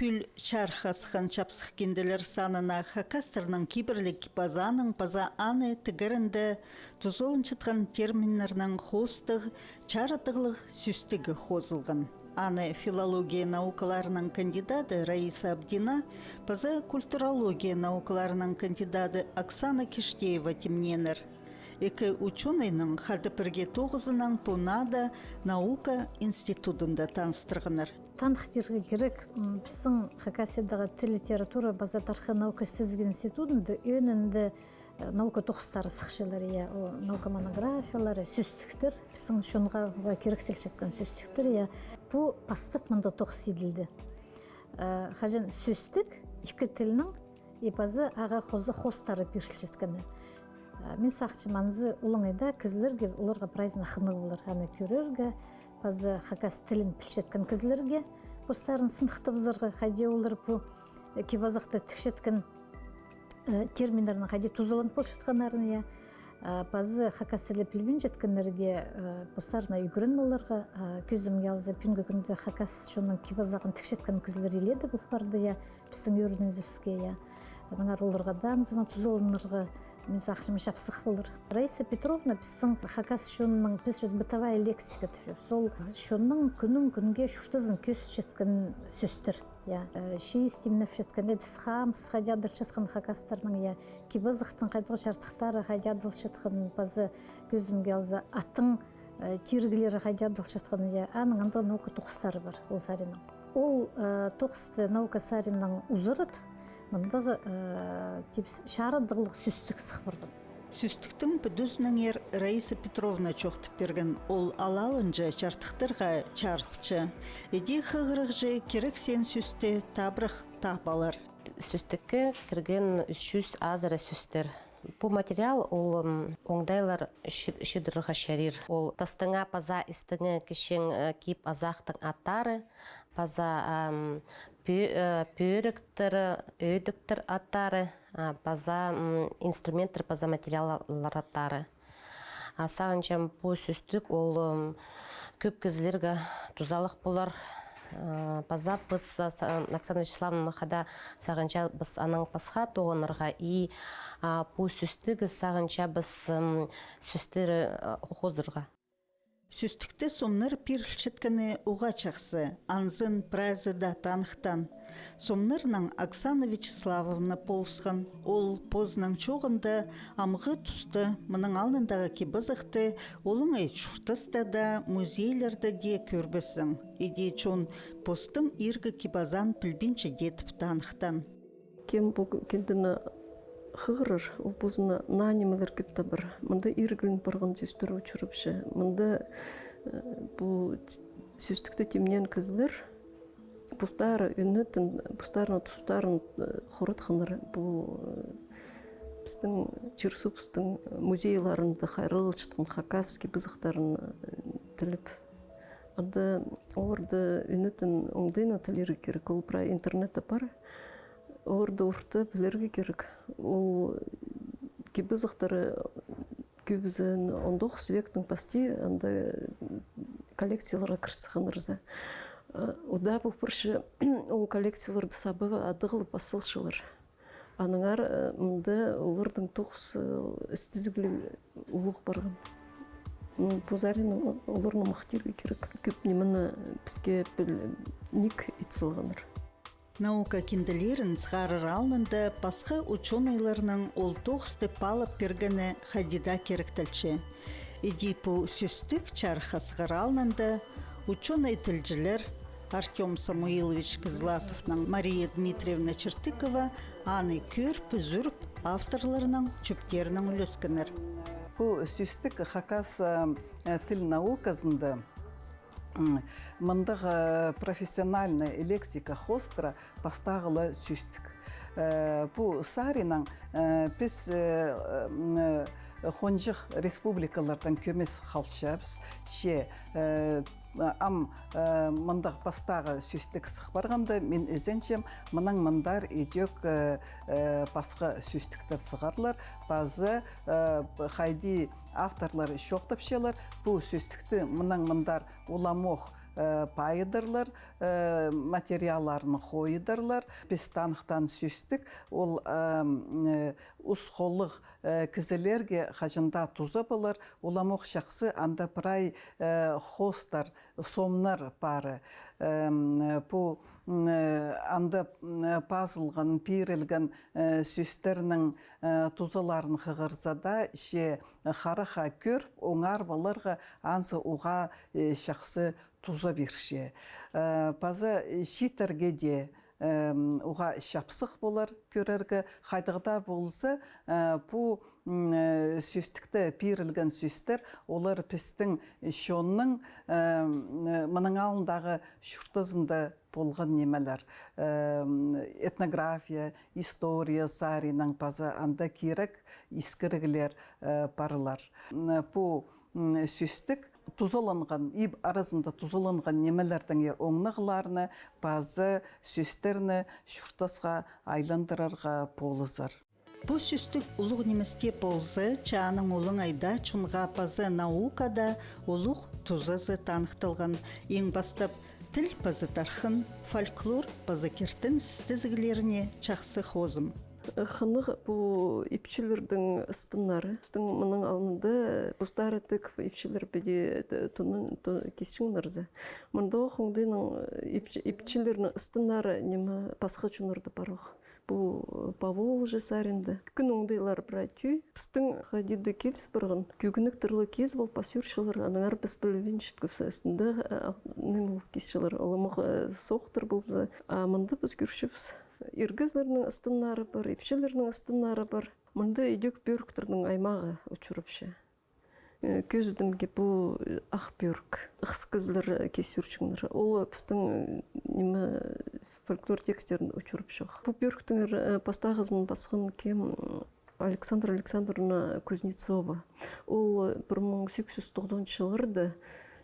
пүл чархасхан чапсық кенделер санына хакастерның киберлік базаның база аны тігірінді тұзолын чытқан терминлерінің хостық, чаратығылық сүстігі хозылған. Аны филология наукаларының кандидаты Раиса Абдина, база культурология наукаларының кандидаты Оксана Киштеева темненер. Экі ученыйның хады бірге тоғызынан Пунада наука институтында таныстырғыныр. Танықтырғы керек, біздің Хакасиядағы тіл литература база тархи наука істізгі институтында өнінді наука тоқыстары сықшылары, наука монографиялары, сөстіктер, біздің шонға керектел жатқан сөстіктер, бұл бастық мұнда тоқыс еділді. Қажан сөстік екі тілінің базы аға қозы қостары бершіл жатқаны. Мен сақчы маңызы ұлыңайда кізлерге оларға прайзына қыны болар. Аны көрерге, базы хакас тілін пілшеткен кізлерге, постарын сынықты бұзырға қайде олар бұл кебазақты түкшеткен терминдерін қайде тұзылын пөлшетқанарыны, базы хакас тілі пілбен жеткенлерге постарына үйгірін оларға, көзімге алызы пүнгі күнді хакас шоның кебазағын түкшеткен кізлер еледі бұл барды, біздің өрінізівске, Наңар оларға данызына тұзылынырға мен сақшымы шапсық болыр. Раиса Петровна біздің хакас шонның біз сөз бытовая лексика деп. Сол шонның күнге шуштызын көз жеткен сөстір. Шей істемініп жеткен, әдісхам, қайдадыл жеткен хакастарының, кебазықтың қайдығы жартықтары қайдадыл жеткен, базы көзімге алза аттың тергілері қайдадыл жеткен, аның анда наука тоқыстары бар ол саринның. Ол тоқысты наука саринның ұзырыд, мұндағы шарадығылық сүстік сықпырдым. Сүстіктің бүдізінің Раиса Петровна чоқтып берген ол алалынжы жартықтырға чарылчы. Еде қығырық жы керек сен сүсті табырық тапалар. Сүстікке кірген 300 азыра сүстер. Бұл материал ол оңдайлар үшідірға шарир. Ол тастыңа паза істіңі кішін кип азақтың аттары, паза пөріктір, өйдіктір аттары, паза инструменттер, паза материаллар аттары. Сағынчам бұл сүстік ол көп кізілерге тұзалық болар. Паза біз Оксана Вячеславовна қада сағынча біз аның пасха тоғынырға и бұл сүстігі сағынча біз сүстері қозырға. Сүстікті сомныр пиршеткені уға чақсы, анзын празыда танықтан. Сомнырның Оксана Вячеславовна полсқан, ол позның чоғында амғы тұсты, мұның алнындағы кебізіқті, олың шұртысты да музейлерді де көрбісің. Еде чон постың иргі кебазан пілбінчі детіп танықтан. Кем бұл кендіні Хығырыр, ол бұзына нанималар кепті бір. Мұнда иргілін барған сөстері ұчырыпшы. Мұнда бұл сөстікті темнен кізілер, бұстары үнетін, бұстарын қорыт қыныр. Бұл біздің Черсупстың музейларында қайрыл шытқан хакасский бұзықтарын тіліп. Анда оларды үнетін оңдайна тілері керек. Ол бұра интернетті бар. Орда ұрты білерге керек. Ол кебізіқтары көбізін 19 вектің пасти анда коллекцияларға кірсіғанырза. Ода бұл бірші ол коллекцияларды сабығы адығылып асылшылар. Аныңар мұнда олардың 9 істізгілі ұлық барған. Бұзарин оларының мақтирге керек. Көп немені бізге ник етсілғаныр. Наука кенделерін сғарыр алнында басқа ученыйларының ол тоғысты палып бергені хадида керектілчі. Эдипу сүстік чарха сғар алнында ученый тілжілер Артем Самуилович Кызласовның Мария Дмитриевна Чертыкова аны көрп, зүрп авторларының чөптерінің үлескінір. Бұл сүстік хакас тіл наукасында мұндағы профессиональная лексика хостра бастағылы сүстік. Бұл саринан біз хонжық республикалардан көмес қалшабыз, мұндақ бастағы сүстік сық барғанда мен ізенчем мұның мұндар едек басқа сүстіктер сығарлар. Базы қайди авторлары шоқтап шелар. Бұл сүстікті мұның мұндар уламоқ пайыдырлар, материалларын хойыдырлар. Біз танықтан сөстік, ол ұсқолық кізілерге қажында туза болар, оламоқ шақсы анда прай хостар, сомнар бары. Бұл анда пазылған, пирілген сөстерінің тузаларын қығырзада ше қараға көріп, оңар баларға ансы оға шақсы туза берше. Пазы шитерге де оға шапсық болар көрерге қайдығда болсы, бұл сөстікті пирілген сөстер, олар пістің шонның мұның алындағы шүртізінде болған немелер. Этнография, история, саринің пазы анда керек искірігілер барылар. Бұл сөстік тузаланған, иб арасында тузаланған немелердің оңнығыларыны, базы сөстеріні шүртасға айландырарға болызыр. Бұл сөстік ұлық неместе болзы, чаның олың айда чунға пазы наукада ұлық тузазы танықтылған. Ең бастап тіл пазы тархын, фольклор пазы кертін стізгілеріне чақсы хозым. Хынық бұл ипчілердің ыстынары. Үстің мұның алынды бұстары түк ипчілер бәде тұнын кесшіңнарзы. Мұнда қоңдының ипчілерінің ыстынары немі пасқа чунырды баруқ. Бұл Поволжье саринді. Күн оңдайлар біратүй. Үстің қадиді келіс бірғын. Көгінік түрлі кез бол пасюршылар. Аныңар біз білуін шыткөпсі үстінде неміл кесшілер. Оламық соқтыр болзы. Мұнда біз көршіпсі. Иргізлерінің ыстынары бар, епшелерінің ыстынары бар. Мұнда үйдек бөріктердің аймағы ұчырыпшы. Көзудімге бұл ақ бөрік. Қысқызлар кесүрчіңдер. Ол біздің фольклор текстерін ұчырыпшы. Бұл бөріктіңір пастағызын басқын кем Александра Александровна Кузнецова. Ол 1890 жылырды.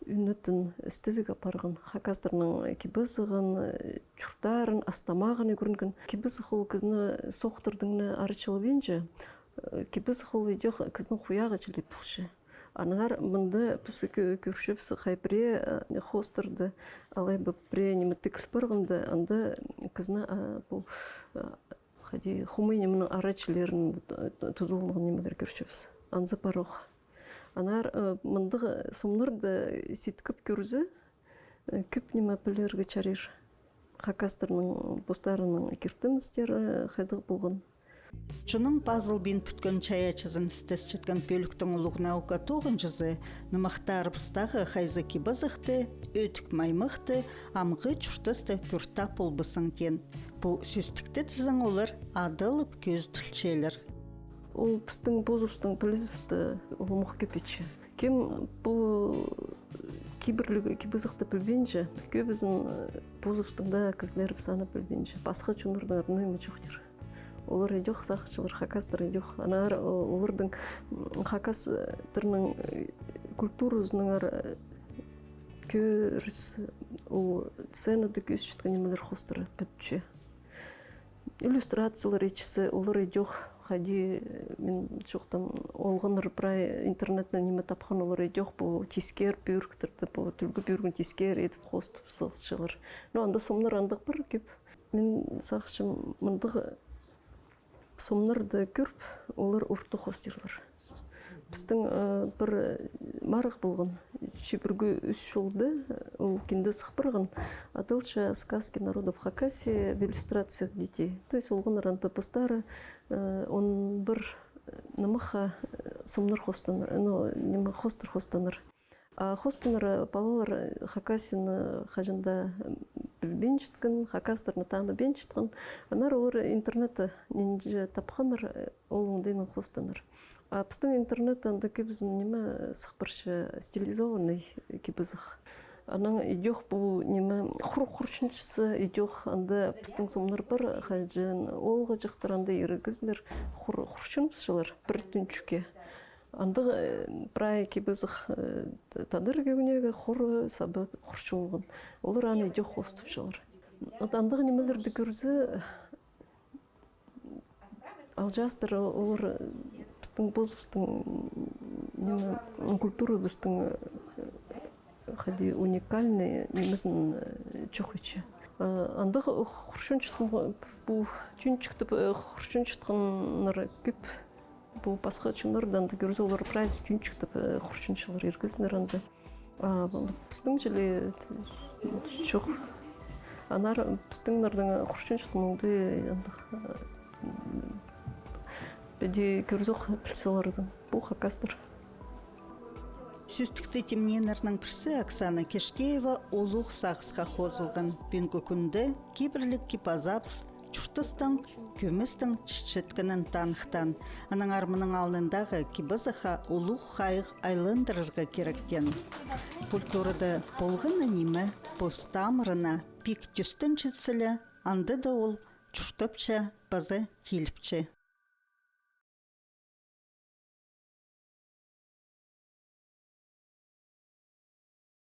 Үнетін істізігі апарған хакастерның кебізіғын, чұртарын, астамағын көрінген. Кебізі қол кізіні соқтырдыңны арычылы бенже, кебізі қол үйдеқ кізінің құяғы чілі бұқшы. Анығар мұнды пісі көршіпсі қайбіре хостырды, алай бұпіре немі тікіл бірғынды, анды кізіні хумы арачылерін тұзылығын немелер көршіпсі. Анзы пароқ. Анар мұндығы сомнырды сеткіп көрізі, көп неме пілерге чарир. Хакастерның бұстарының кертін істері қайдығы болған. Чуның пазыл бен пүткен чая чызым стес чыткан пөліктің ұлық наука тоғын жызы, нымақтар бұстағы қайзы кебізіқті, өтік маймықты, амғы чұртысты пүрта полбысың тен. Бұл сөстікті тізің олар адылып көз түлчелер. Ол біздің бозыстың білізісті ұлымық кепетші. Кем бұл кейбірлігі кебізіқті білбенші, көбізін бозыстыңда кізлер саны білбенші. Басқа чүнірдің арнайы мүчіқтер. Олар едеқ сақшылар, хакастыр едеқ. Анар олардың хакас түрінің культурызының көріс, ол сәнеді көз шеткен емелер қостыры бітші. Иллюстрациялар ечісі олар едеқ. Хади мен жоқтан олғаныр прай интернетна неме тапқан олар едеқ бұл тискер бүйіріктірді, бұл түлгі бүйіргін тискер етіп қостып сылшылар. Но анда сомнар андық бір кеп. Мен сақшым мұндық сомнарды көріп, олар ұрты қостерлар. Біздің бір марық болған, шебіргі үш жолды, ол кенді сықпырған, адылша сказки народов Хакасии в иллюстрациях детей. То есть олғын ранты постары, он бір намаха сомнар хостаныр, немі хостыр хостаныр. А хостаныр балалар Хакасияны қажында білбен жеткен, Хакастарны таны бен жеткен. Анар олар интернеті ненже тапқаныр, олың дейін хостаныр. А біздің интернет анда кебізін неме сықпыршы стилизованный кебізіқ. Аның идеқ бұл неме құршыншысы идеқ анда біздің сомнар бар қалжын олға жақтар анда ерігізлер құршыншылар бір түнчуке. Анда прай кебізіқ тадыр көгінегі құры сабы құршылығын. Олар аны идеқ қостыпшылар. Андығы немелерді көрізі ал жастыр олар біздің бозыстың культуры біздің хади уникальный немезин чухучы. Анда хуршунчтын бу түнчүктүп хуршунчтыннар көп бу басқа чундардан да көрсө олар прайс түнчүктүп хуршунчулар иргизнер анда. Биздин жылы чух анар биздиңнардын хуршунчтынды анда беди көрсөк присаларызын бу хакастыр. Сүстікті темненерінің пірсі Оксана Кештеева олуқ сағысқа қозылған. Бүгінгі күнді кибірлік кипазапс, чұртыстың, көмістің чішеткінің танықтан. Аның армының алындағы кибазаға олуқ қайық айландырырға керектен. Культурада болғыны немі, постамырына пик түстін чітсілі, анды да ол чұртыпча базы келіпче.